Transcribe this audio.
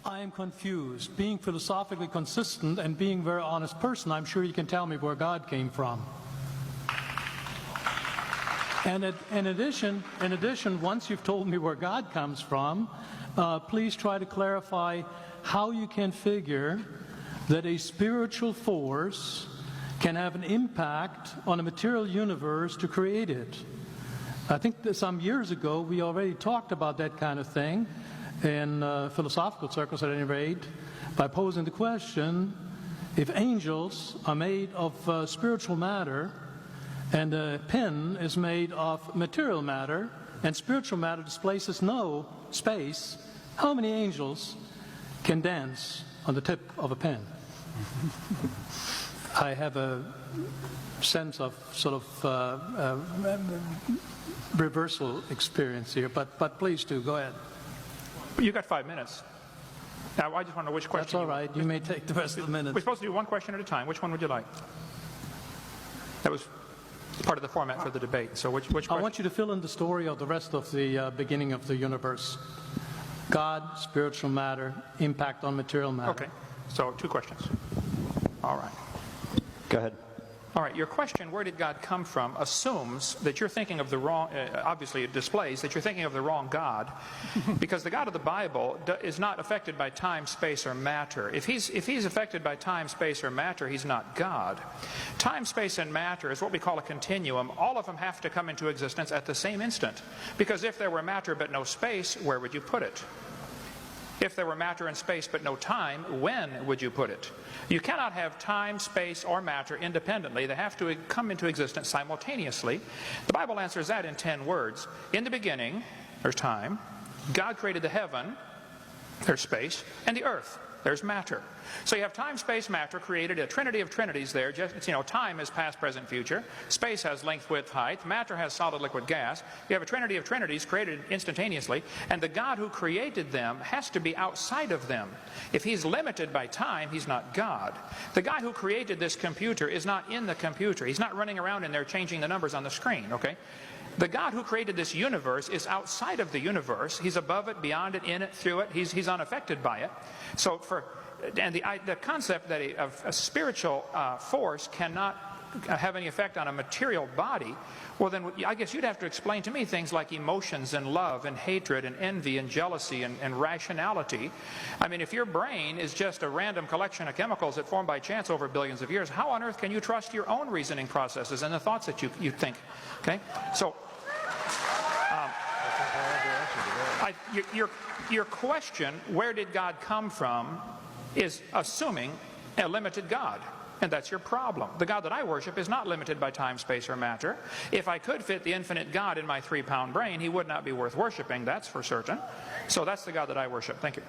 I am confused. Being philosophically consistent and being a very honest person, I'm sure you can tell me where God came from. And in addition, once you've told me where God comes from, please try to clarify how you can figure that a spiritual force can have an impact on a material universe to create it. I think that some years ago we already talked about that kind of thing in philosophical circles at any rate, by posing the question, if angels are made of spiritual matter and a pen is made of material matter and spiritual matter displaces no space, how many angels can dance on the tip of a pen? I have a sense of sort of reversal experience here, but please do, go ahead. You got 5 minutes. Now, I just want to know which question. That's all right. You may take the rest of the minutes. We're supposed to do one question at a time. Which one would you like? That was part of the format for the debate. So which question? I want you to fill in the story of the rest of the beginning of the universe. God, spiritual matter, impact on material matter. Okay. So 2 questions. All right. Go ahead. All right, your question, where did God come from, assumes that you're thinking of the wrong, obviously it displays that you're thinking of the wrong God, because the God of the Bible is not affected by time, space, or matter. If he's affected by time, space, or matter, he's not God. Time, space, and matter is what we call a continuum. All of them have to come into existence at the same instant, because if there were matter but no space, where would you put it? If there were matter and space but no time, when would you put it? You cannot have time, space, or matter independently. They have to come into existence simultaneously. The Bible answers that in 10 words. In the beginning, there's time. God created the heaven, there's space, and the earth, there's matter. So you have time, space, matter created, a trinity of trinities there. Just, time is past, present, future. Space has length, width, height. Matter has solid, liquid, gas. You have a trinity of trinities created instantaneously. And the God who created them has to be outside of them. If he's limited by time, he's not God. The guy who created this computer is not in the computer. He's not running around in there changing the numbers on the screen, okay? The God who created this universe is outside of the universe. He's above it, beyond it, in it, through it. He's unaffected by it. So the concept that a spiritual force cannot have any effect on a material body, well then I guess you'd have to explain to me things like emotions and love and hatred and envy and jealousy and rationality. I mean, if your brain is just a random collection of chemicals that form by chance over billions of years, how on earth can you trust your own reasoning processes and the thoughts that you think? Okay, so your question, where did God come from, is assuming a limited God. And that's your problem. The God that I worship is not limited by time, space, or matter. If I could fit the infinite God in my 3-pound brain, he would not be worth worshiping, that's for certain. So that's the God that I worship. Thank you.